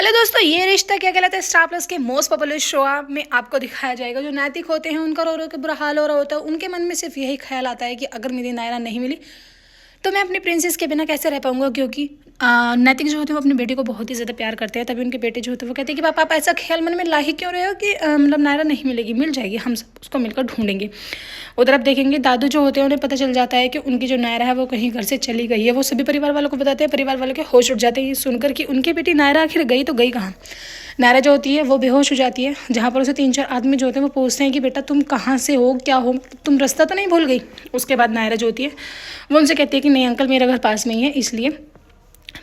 Hello दोस्तों, ये रिश्ता क्या कहलाता है स्टार प्लस के मोस्ट पॉपुलर शो में आपको दिखाया जाएगा। जो नैतिक होते हैं उनका रो रो के बुरा हाल हो रहा होता है। उनके मन में सिर्फ यही ख्याल आता है कि अगर मेरी नायरा नहीं मिली तो मैं अपनी प्रिंसेस के बिना कैसे रह पाऊंगा। क्योंकि नैतिक जो होते हैं वो अपनी बेटी को बहुत ही ज़्यादा प्यार करते हैं। तभी उनके बेटे जो होते हैं वो कहते हैं कि पापा आप ऐसा ख्याल मन में ला ही क्यों रहे हो कि मतलब नायरा नहीं मिलेगी, मिल जाएगी, हम सब उसको मिलकर ढूंढेंगे। उधर आप देखेंगे दादू जो होते हैं उन्हें पता चल जाता है कि उनकी जो नायरा है वो कहीं घर से चली गई है। वो सभी परिवार वालों को बताते हैं। परिवार वालों के होश उठ जाते हैं ये सुनकर कि उनकी बेटी नायरा आखिर गई तो गई कहाँ। नायरा जो होती है वो बेहोश हो जाती है। जहाँ पर उसे 3-4 आदमी जो होते हैं वो पूछते हैं कि बेटा तुम कहाँ से हो, क्या हो, तुम रास्ता तो नहीं भूल गई। उसके बाद नायरा जो होती है वो उनसे कहती है कि नहीं अंकल, मेरा घर पास में ही है, इसलिए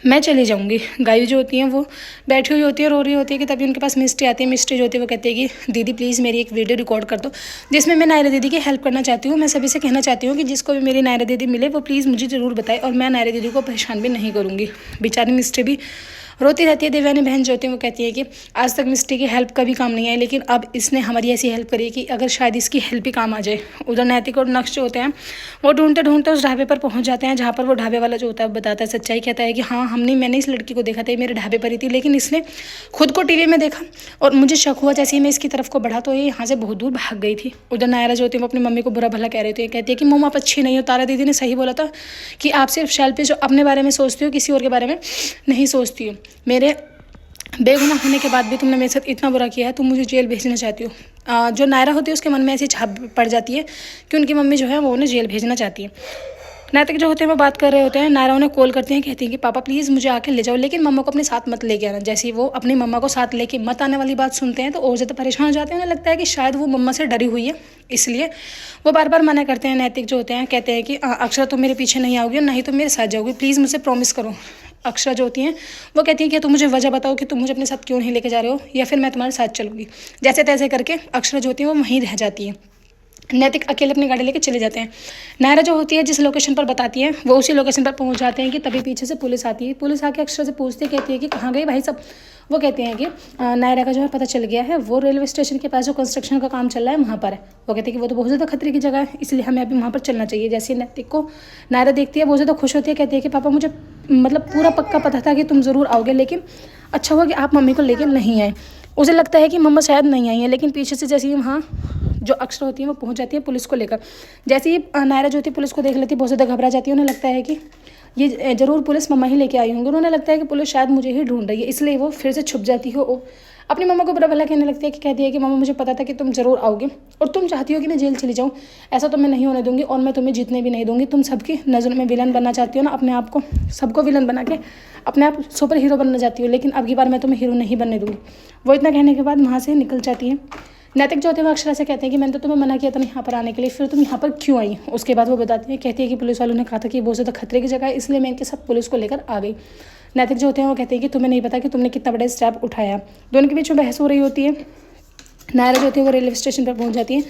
मैं चली जाऊंगी। गायू जो होती हैं वो बैठी हुई होती है, रो रही होती है कि तभी उनके पास मिस्टी आती है। मिस्टी जो होती है वो कहती है कि दीदी प्लीज़ मेरी एक वीडियो रिकॉर्ड कर दो जिसमें मैं नायरा दीदी की हेल्प करना चाहती हूँ। मैं सभी से कहना चाहती हूँ कि जिसको भी मेरी नायरा दीदी मिले वो प्लीज़ मुझे ज़रूर बताए और मैं नायरा दीदी को परेशान भी नहीं करूँगी। बेचारी मिस्टी भी रोती रहती है। देवयानी बहन जो होती है वो कहती है कि आज तक मिस्टी की हेल्प कभी काम नहीं आई, लेकिन अब इसने हमारी ऐसी हेल्प करी कि अगर शायद इसकी हेल्प ही काम आ जाए। उधर नैतिक और नक्श जो होते हैं वो ढूंढते ढूंढते उस ढाबे पर पहुंच जाते हैं, जहाँ पर वो ढाबे वाला जो होता है बताता है सच्चाई, कहता है कि हाँ मैंने इस लड़की को देखा था, मेरे ढाबे पर ही थी, लेकिन इसने खुद को टीवी में देखा और मुझे शक हुआ। जैसे ही मैं इसकी तरफ को बढ़ा तो ये यहाँ से बहुत दूर भाग गई थी। उधर नायरा जो होती है वो अपनी मम्मी को बुरा भला कह रही थी। कहती है कि मम्मा आप अच्छी नहीं हो, तारा दीदी ने सही बोला था कि आप सिर्फ शेल्फिश जो अपने बारे में सोचती हो, किसी और के बारे में नहीं सोचती हो। मेरे बेगुनाह होने के बाद भी तुमने मेरे साथ इतना बुरा किया है, तुम मुझे जेल भेजना चाहती हो। जो नायरा होती है उसके मन में ऐसी छाप पड़ जाती है कि उनकी मम्मी जो है वो उन्हें जेल भेजना चाहती है। नैतिक जो होते हैं वो बात कर रहे होते हैं। नायरा उन्हें कॉल करती हैं, कहती हैं कि पापा प्लीज़ मुझे आके ले जाओ, लेकिन मम्मा को अपने साथ मत लेके आना। जैसे ही वो अपनी मम्मा को साथ लेके मत आने वाली बात सुनते हैं तो और ज़्यादा परेशान हो जाते हैं। उन्हें लगता है कि शायद वो मम्मा से डरी हुई है, इसलिए वो बार बार मना करते हैं। नैतिक जो होते हैं कहते हैं कि अक्षरा तुम मेरे पीछे नहीं आओगी और नहीं तो मेरे साथ जाओगी, प्लीज़ मुझसे प्रॉमिस करो। अक्षरा जो होती हैं वो कहती हैं कि तुम मुझे वजह बताओ कि तुम मुझे अपने साथ क्यों नहीं लेके जा रहे हो, या फिर मैं तुम्हारे साथ चलूँगी। जैसे तैसे करके अक्षरा जो होती है वो वहीं रह जाती है। नैतिक अकेले अपनी गाड़ी लेके चले जाते हैं। नायरा जो होती है जिस लोकेशन पर बताती है वो उसी लोकेशन पर पहुंच जाते हैं कि तभी पीछे से पुलिस आती है। पुलिस आके अक्षरा से पूछती है, कहती है कि कहाँ गए भाई सब। वो कहते हैं कि नायरा का जो है पता चल गया है, वो रेलवे स्टेशन के पास जो कंस्ट्रक्शन का काम चल रहा है वहाँ पर है। वो कहते हैं कि वो तो बहुत ज़्यादा खतरे की जगह है, इसलिए हमें अभी वहाँ पर चलना चाहिए। जैसे नैतिक को नायरा देखती है बहुत ज़्यादा खुश होती है, कहती है कि पापा मुझे मतलब पूरा पक्का पता था कि तुम ज़रूर आओगे, लेकिन अच्छा हुआ कि आप मम्मी को लेकर नहीं आए। उसे लगता है कि मम्मा शायद नहीं आई है, लेकिन पीछे से जैसे ही वहाँ जो अक्षरा होती है वो पहुंच जाती है पुलिस को लेकर। जैसे ही नायरा जो होती है पुलिस को देख लेती है बहुत ज़्यादा घबरा जाती है। उन्हें लगता है कि ये ज़रूर पुलिस मम्मा ही लेके आई होंगी। उन्हें लगता है कि पुलिस शायद मुझे ही ढूंढ रही है, इसलिए वो फिर से छुप जाती है। अपनी मम्मा को बुरा भला कहने लगती है कि कहती है कि मम्मा मुझे पता था कि तुम ज़रूर आओगे और तुम चाहती हो कि मैं जेल चली जाऊँ। ऐसा तो मैं नहीं होने दूंगी और मैं तुम्हें जीतने भी नहीं दूंगी। तुम सबकी नज़र में विलन बनना चाहती हो ना, अपने आप को सबको विलन बना के अपने आप सुपर हीरो बनना चाहती हो, लेकिन अब की बार मैं तुम्हें हीरो नहीं बनने दूंगी। वो इतना कहने के बाद वहाँ से निकल जाती है। नैतिक जो होते हैं वो अक्षरा से कहते हैं कि मैंने तो तुम्हें मना किया था यहाँ पर आने के लिए, फिर तुम यहाँ पर क्यों आई। उसके बाद वो बताती है, कहती है कि पुलिस वालों ने कहा था कि बहुत ज़्यादा खतरे की जगह है, इसलिए मैं इनके साथ पुलिस को लेकर आ गई। नैतिक जो होते हैं वो कहते हैं कि तुम्हें नहीं पता कि तुमने कितना बड़ा स्टेप उठाया। दोनों के बीच में बहस हो रही होती है। नायरा जो होती है वो रेलवे स्टेशन पर पहुँच जाती है,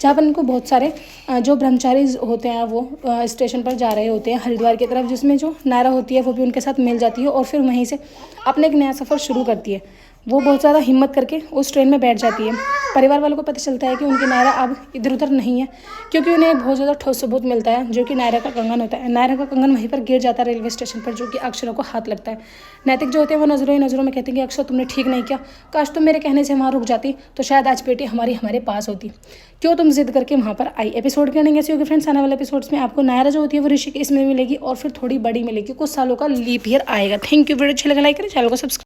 जहाँ पर उनको बहुत सारे जो ब्रह्मचारी होते हैं वो स्टेशन पर जा रहे होते हैं हरिद्वार की तरफ, जिसमें जो नायरा होती है वो भी उनके साथ मिल जाती है और फिर वहीं से अपना एक नया सफ़र शुरू करती है। वो बहुत ज़्यादा हिम्मत करके उस ट्रेन में बैठ जाती है। परिवार वालों को पता चलता है कि उनकी नायरा अब इधर उधर नहीं है, क्योंकि उन्हें एक बहुत ज़्यादा ठोस सबूत मिलता है जो कि नायरा का कंगन होता है। नायरा का कंगन वहीं पर गिर जाता है रेलवे स्टेशन पर, जो कि अक्षरा को हाथ लगता है। नैतिक जो होते हैं वो नज़रों ही नज़रों में कहते हैं कि अक्षरा तुमने ठीक नहीं किया, काश तुम मेरे कहने से वहाँ रुक जाती तो शायद आज बेटी हमारे पास होती। क्यों तुम जिद करके वहाँ पर आई। एपिसोड के एंडिंग ऐसी होगी फ्रेंड्स, आने वाले एपिसोड्स में आपको नायरा जो होती है वो ऋषिकेश में मिलेगी और फिर थोड़ी बड़ी मिलेगी, कुछ सालों का लीप ईयर आएगा। थैंक यू, वीडियो अच्छी लगा लाइक करें, चैनल को सब्सक्राइब।